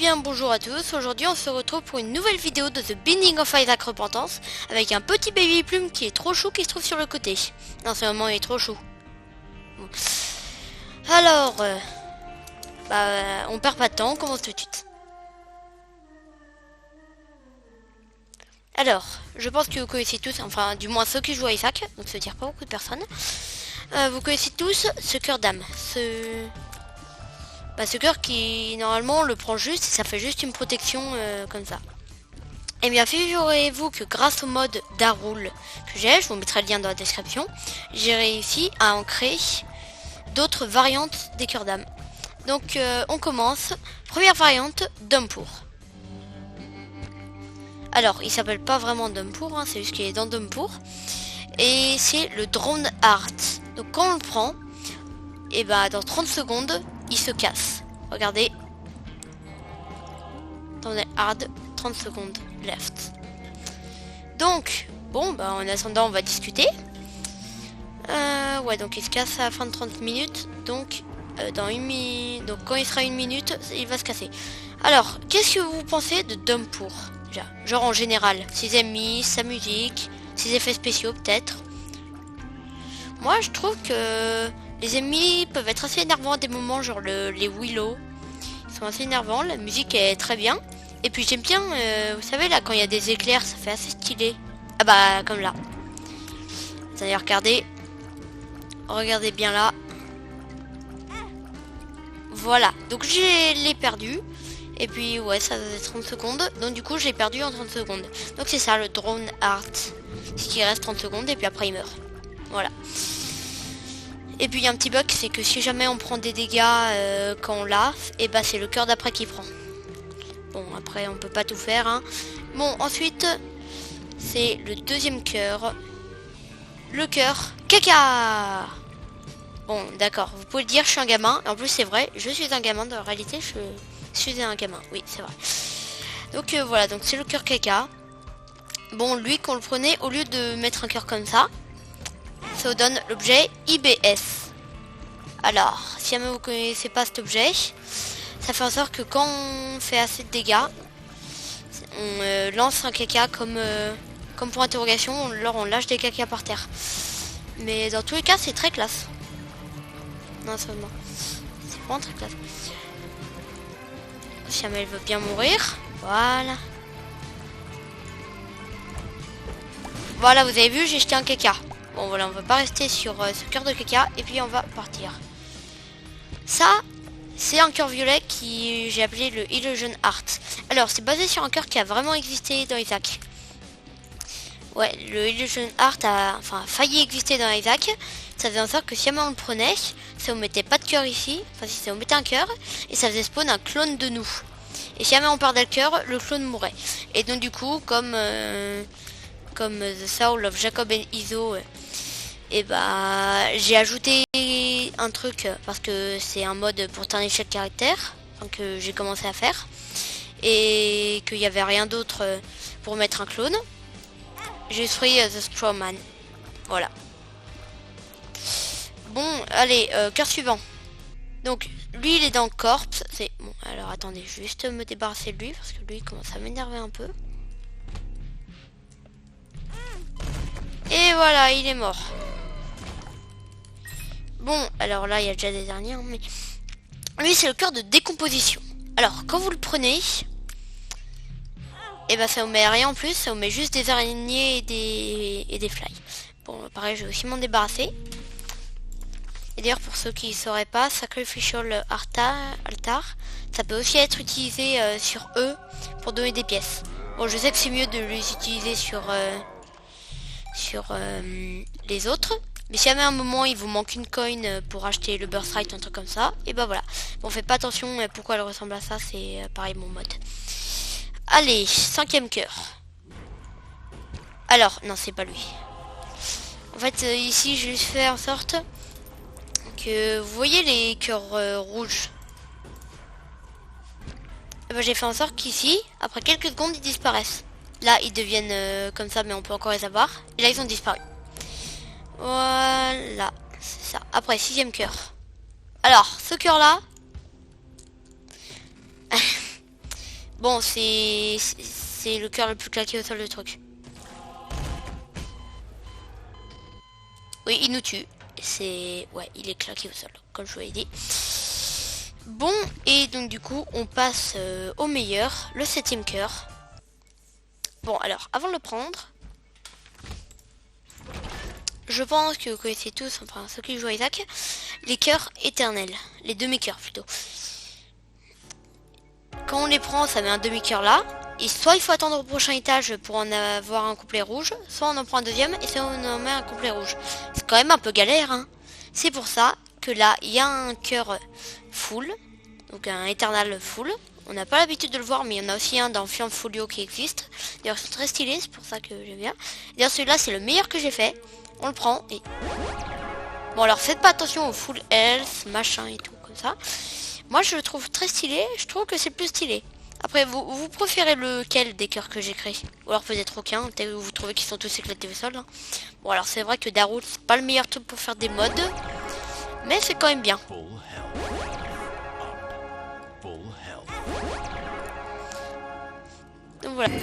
bien bonjour à tous, aujourd'hui on se retrouve pour une nouvelle vidéo de The Binding of Isaac Repentance avec un petit baby plume qui est trop chou qui se trouve sur le côté. Non, ce moment il est trop chou. Bon. Alors, on perd pas de temps, on commence tout de suite. Alors, je pense que vous connaissez tous, enfin du moins ceux qui jouent à Isaac, donc ça veut dire pas beaucoup de personnes. Vous connaissez tous ce cœur d'âme, ce cœur qui normalement on le prend juste et ça fait juste une protection comme ça. Et bien figurez-vous que grâce au mode Darul que j'ai, je vous mettrai le lien dans la description, j'ai réussi à en créer d'autres variantes des cœurs d'âme. Donc on commence. Première variante, Dumpour. Alors il s'appelle pas vraiment Dumpour, hein, c'est juste qu'il est dans Dumpour. Et c'est le Drone Heart. Donc quand on le prend, et dans 30 secondes, il se casse. Regardez. Attendez, hard, 30 secondes, left. Donc, bon, en attendant, on va discuter. Ouais, donc il se casse à la fin de 30 minutes. Donc, donc quand il sera 1 minute, il va se casser. Alors, qu'est-ce que vous pensez de Dumpour déjà? Genre en général, ses ennemis, sa musique, ses effets spéciaux peut-être. Moi, je trouve que les ennemis peuvent être assez énervants à des moments, genre les Willow. Ils sont assez énervants, la musique est très bien. Et puis j'aime bien, vous savez là, quand il y a des éclairs, ça fait assez stylé. Ah bah, comme là. Vous allez regarder. Regardez bien là. Voilà, donc je l'ai perdu. Et puis ouais, ça faisait 30 secondes. Donc du coup, je l'ai perdu en 30 secondes. Donc c'est ça, le Drone Heart. Ce qui reste 30 secondes et puis après il meurt. Voilà. Et puis il y a un petit bug, c'est que si jamais on prend des dégâts quand on l'a, et c'est le cœur d'après qui prend. Bon, après on peut pas tout faire, hein. Bon, ensuite c'est le deuxième cœur. Le cœur caca. Bon, d'accord, vous pouvez le dire, je suis un gamin. En plus c'est vrai, je suis un gamin, dans la réalité je suis un gamin, oui c'est vrai. Donc voilà, donc c'est le cœur caca. Bon, lui quand on le prenait, au lieu de mettre un cœur comme ça vous donne l'objet IBS. Alors, si jamais vous connaissez pas cet objet, ça fait en sorte que quand on fait assez de dégâts, on lance un caca comme pour interrogation, on lâche des caca par terre. Mais dans tous les cas, c'est très classe. Non, seulement. C'est vraiment très classe. Si jamais elle veut bien mourir, voilà. Voilà, vous avez vu, j'ai jeté un caca. Bon voilà, on va pas rester sur ce cœur de caca et puis on va partir. Ça, c'est un cœur violet qui j'ai appelé le Illusion Heart. Alors, c'est basé sur un cœur qui a vraiment existé dans Isaac. Ouais, le Illusion Heart a failli exister dans Isaac. Ça faisait en sorte que si jamais on le prenait, ça vous mettait pas de cœur ici. Enfin, si ça vous mettait un cœur, et ça faisait spawn un clone de nous. Et si jamais on perdait le cœur, le clone mourait. Et donc du coup, comme The Soul of Jacob and Iso, j'ai ajouté un truc parce que c'est un mode pour terminer chaque caractère que j'ai commencé à faire et qu'il n'y avait rien d'autre pour mettre un clone. J'ai pris The Strawman. Voilà. Bon, allez, cœur suivant. Donc lui il est dans Corpse. C'est bon. Alors attendez, juste me débarrasser de lui parce que lui il commence à m'énerver un peu. Et voilà, il est mort. Bon, alors là, il y a déjà des derniers, mais lui, c'est le cœur de décomposition. Alors, quand vous le prenez, ça vous met rien en plus, ça vous met juste des araignées et des flies. Bon, pareil, je vais aussi m'en débarrasser. Et d'ailleurs, pour ceux qui ne sauraient pas, Sacrificial Altar, ça peut aussi être utilisé sur eux pour donner des pièces. Bon, je sais que c'est mieux de les utiliser sur les autres. Mais si jamais à un moment il vous manque une coin pour acheter le Birthright, un truc comme ça, et voilà. Bon, faites pas attention pourquoi elle ressemble à ça, c'est pareil mon mode. Allez, 5e cœur. Alors, non, c'est pas lui. En fait, ici, je vais faire en sorte que vous voyez les cœurs rouges. J'ai fait en sorte qu'ici, après quelques secondes, ils disparaissent. Là, ils deviennent comme ça, mais on peut encore les avoir. Et là, ils ont disparu. Voilà, c'est ça. Après, 6e cœur. Alors, ce cœur-là, Bon, c'est le cœur le plus claqué au sol de truc. Oui, il nous tue. C'est... Ouais, il est claqué au sol, comme je vous l'ai dit. Bon, et donc du coup, on passe au meilleur, le 7e cœur. Bon, alors, avant de le prendre, je pense que vous connaissez tous, enfin ceux qui jouent à Isaac, les cœurs éternels. Les demi-cœurs plutôt. Quand on les prend, ça met un demi-cœur là. Et soit il faut attendre au prochain étage pour en avoir un couplet rouge, soit on en prend un deuxième et soit on en met un couplet rouge. C'est quand même un peu galère, hein. C'est pour ça que là, il y a un cœur full, donc un éternel full. On n'a pas l'habitude de le voir, mais il y en a aussi un dans Fiant Folio qui existe. D'ailleurs, c'est très stylé, c'est pour ça que j'aime bien. D'ailleurs, celui-là, c'est le meilleur que j'ai fait. On le prend et... Bon, alors faites pas attention au full health, machin et tout, comme ça. Moi, je le trouve très stylé. Je trouve que c'est plus stylé. Après, vous préférez lequel des cœurs que j'ai créé? Ou alors peut-être aucun, peut-être vous trouvez qu'ils sont tous éclatés au sol, hein. Bon, alors c'est vrai que Darul, c'est pas le meilleur truc pour faire des mods. Mais c'est quand même bien. Donc voilà.